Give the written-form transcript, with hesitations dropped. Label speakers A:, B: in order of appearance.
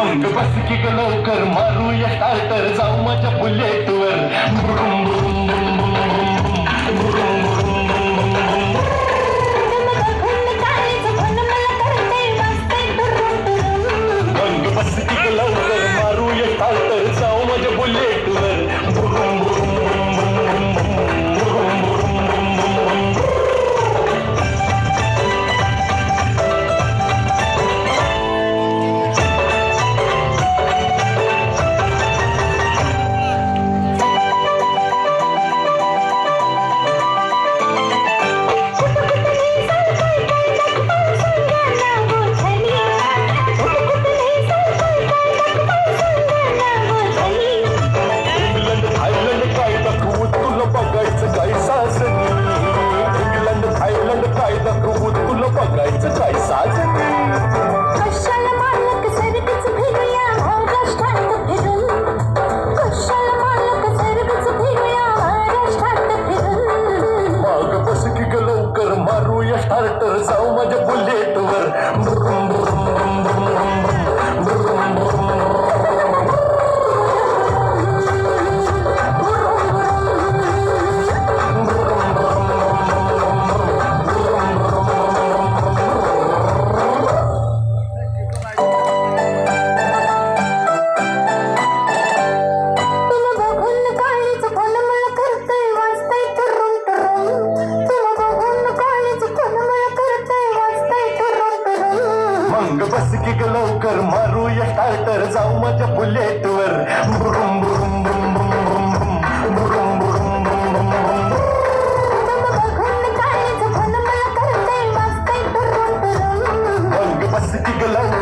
A: मग बस की ग लवकर मारूया स्टार्टर जाऊ माझ्या बुलेटवर बुरुम बुरुम बुरुम बुरुम मग बस की ग लवकर मारूया स्टार्टर जाऊ माझ्या बुलेटवर बुरुम बुरुम स्टार्टर जाऊ माझ्या बुलेटवर बुरुम बुरुम बुरुम बुरुम बस की ग लवकर मारूया स्टार्टर जाऊ माझ्या बुलेटवर बुरुम बुरुम बुरुम बुरुम बुरुम मग बस की ग लवकर